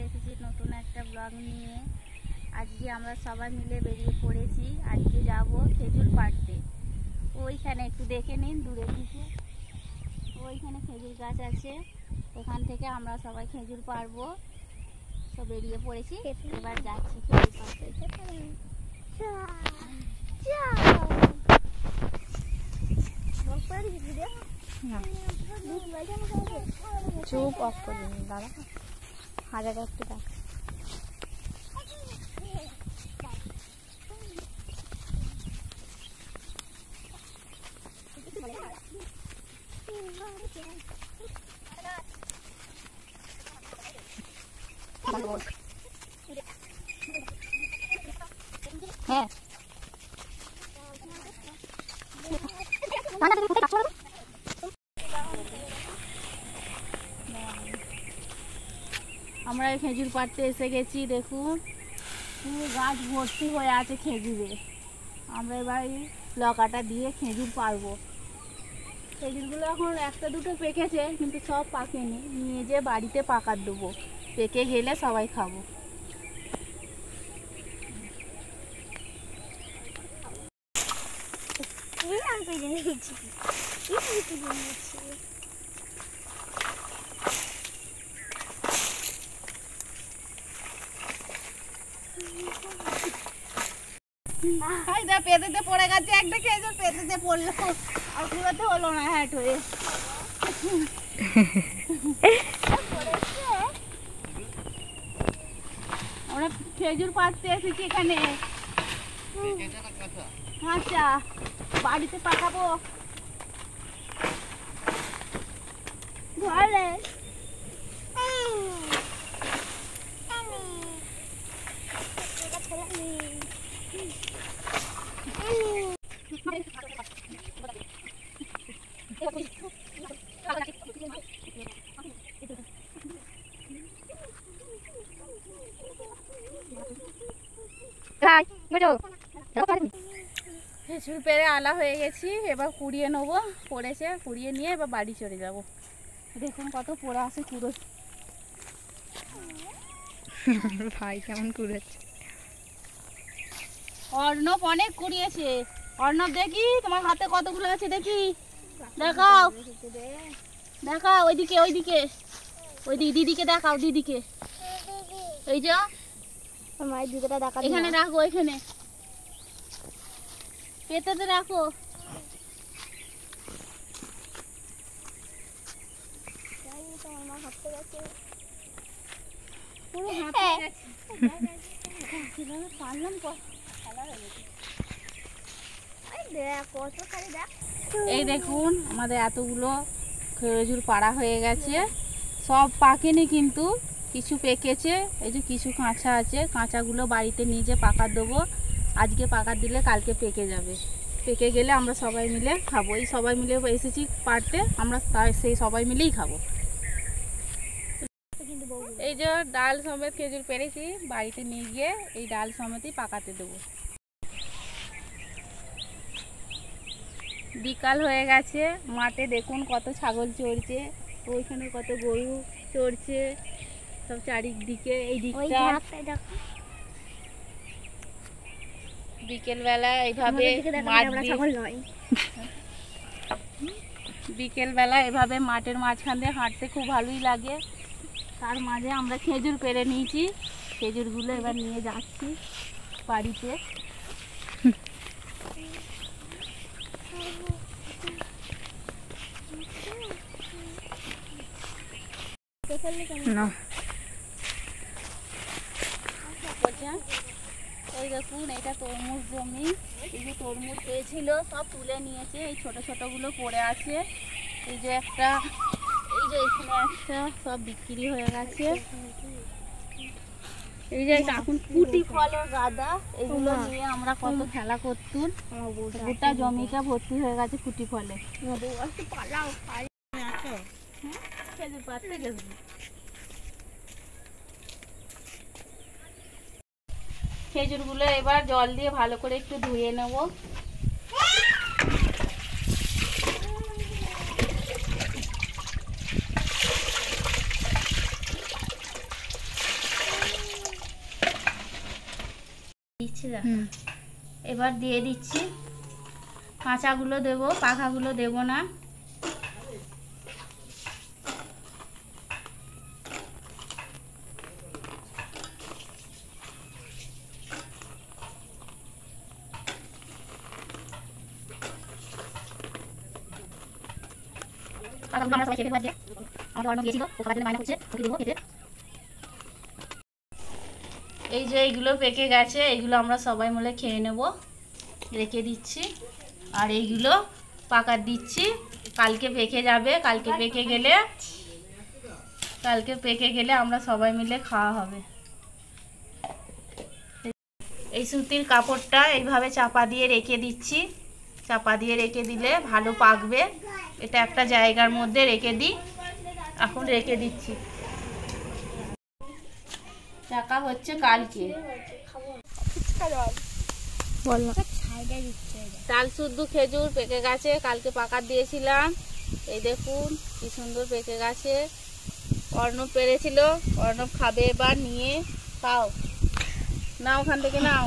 এসেছি নতুন একটা ব্লগ নিয়ে। আজকে আমরা সবাই মিলে বেরিয়ে পড়েছি। আজকে যাব খেজুর পাড়তে। ওইখানে একটু দেখে নিন, দূরে দিকে ওইখানে খেজুর গাছ আছে, ওখান থেকে আমরা সবাই খেজুর পাড়বো। তো বেরিয়ে পড়েছি, এবার যাচ্ছি খেজুর পাড়তে। চুপ অফ করে দিন দাদা, হাজার একটু দেখ। হ্যাঁ আমরা খেজুর পাড়তে এসে গেছি। দেখুন পুরো গাছ ভর্তি হয়ে আছে খেজুরে। আমরা এবার লকাটা দিয়ে খেজুর পাড়বো। খেজুরগুলো এখন একটা দুটো পেকেছে, কিন্তু সব পাকেনি। নিয়ে যেয়ে বাড়িতে পাকার দেবো, পেকে গেলে সবাই খাবো। পেতেতে পড়ে গেছে, একটা খেজুর পেতেতে পড়লো, আর পুরোতে হলো না হ্যাট হয়ে। আমরা খেজুর পাড়তে এসেছি এখানে। আচ্ছা, বাড়িতে পাকাবো। ঘরে খেজুর পেড়ে আলা হয়ে গেছি, এবার কুড়িয়ে নেবো। পড়েছে, কুড়িয়ে নিয়ে এবার বাড়ি চলে যাব। দেখুন কত পোড়া আছে পুরো। ভাই কেমন কুড়াচ্ছে। অর্ণব অনেক কুড়িয়েছে। অর্ণব দেখি তোমার হাতে কতগুলো আছে, দেখি দেখাও দেখাও। ওইদিকে ওইদিকে ওইদিকে দিদিকে দেখাও, দিদিকে। এই যে মায়ের দিদিটা দেখা, এখানে রাখো, এখানে পেতেতে রাখো। পুরো হাতে গেছে। এই দেখুন আমাদের এতগুলো খেজুর পাড়া হয়ে গেছে। সব পাকেনি, কিন্তু কিছু পেকেছে। এই যে কিছু কাঁচা আছে, কাঁচাগুলো বাড়িতে নিয়ে যেয়ে পাকা দেবো। আজকে পাকা দিলে কালকে পেকে যাবে। পেকে গেলে আমরা সবাই মিলে খাবো। এই সবাই মিলে এসেছি পাড়তে, আমরা সেই সবাই মিলেই খাবো। এই যে ডাল সমেত খেজুর পেরেছি, বাড়িতে নিয়ে গিয়ে এই ডাল সমেতই পাকাতে দেবো। বিকাল হয়ে গেছে, মাঠে দেখুন কত ছাগল চড়ছে, ওইখানে কত গরু চড়ছে, সব চারিদিকে। এই দিকটা বিকেলবেলা এইভাবে বিকেলবেলা এভাবে মাঠের মাঝখান দিয়ে হাঁটতে খুব ভালোই লাগে। তার মাঝে আমরা খেজুর পেড়ে নিয়েছি, খেজুরগুলো এবার নিয়ে যাচ্ছি বাড়িতে। ওই দেখুন এটা তরমুজ জমি। এই যে তরমুজ পেয়েছিল সব তুলে নিয়েছে, এই ছোট ছোটগুলো পড়ে আছে। এই যে একটা, এই যে এখানে একটা, সব বিক্রি হয়ে গেছে। এই যে এখন কুটি ফলের গাদা, এগুলো নিয়ে আমরা কত খেলা করতুম। গোটা জমিটা ভর্তি হয়ে গেছে কুটি ফলে। খেজুর পাড়তে গেছি। খেজুরগুলো এবার জল দিয়ে ভালো করে একটু ধুয়ে নেব। দিচ্ছি না, এবার দিয়ে দিচ্ছি। কাঁচাগুলো দেবো, পাখাগুলো দেবো না। এই যে এইগুলো পেকে গেছে, এইগুলো আমরা সবাই মিলে খেয়ে নেব, রেখে দিচ্ছি। আর এইগুলো পাকার দিচ্ছি, কালকে পেকে যাবে। কালকে পেকে গেলে আমরা সবাই মিলে খাওয়া হবে। এই সুতির কাপড়টা এইভাবে চাপা দিয়ে রেখে দিচ্ছি। চাপা দিয়ে রেখে দিলে ভালো পাকবে। এটা একটা জায়গার মধ্যে রেখে দিই, এখন রেখে দিচ্ছি। টাকা হচ্ছে কালকে। তাল শুদ্ধ খেজুর পেকে গেছে, কালকে পাকার দিয়েছিলাম। এই দেখুন কি সুন্দর পেকে গেছে। অর্ণব পেরেছিল, অর্ণব খাবে, এবার নিয়ে খাও। নাও ওখান থেকে নাও,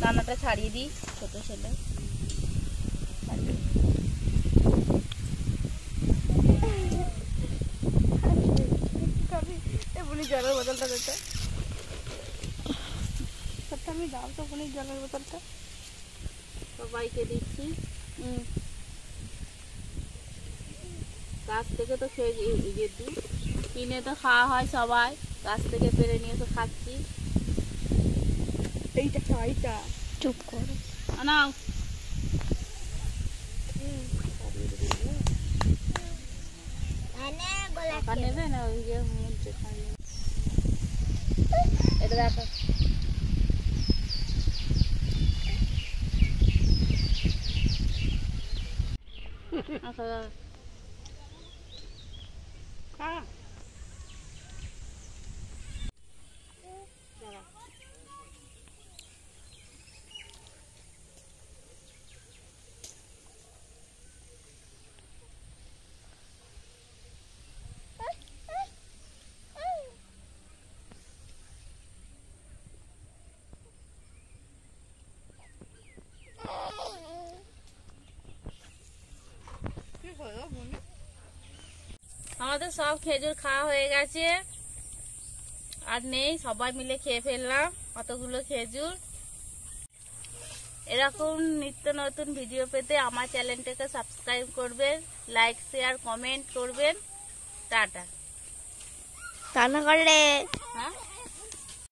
দানাটা ছাড়িয়ে দিই, ছোট ছেলে। জলের বোতলটা দিতে আমি দাও তো, জলের বোতলটা সবাইকে দিচ্ছি। গাছ থেকে তো খেয়ে দিই, কিনে তো খাওয়া হয় সবাই, গাছ থেকে পেরে নিয়ে তো খাচ্ছি। এইটা এইটা চুপ করো, নাও। নেবে না ওই যে এটা দেখো। আমাদের সব খেজুর খাওয়া হয়ে গেছে, আর নেই, সবাই মিলে খেয়ে ফেললাম কতগুলো খেজুর। এরকম নিত্য নতুন ভিডিও পেতে আমার চ্যানেলটাকে সাবস্ক্রাইব করবেন, লাইক শেয়ার কমেন্ট করবেন। টাটা। রান্না করলে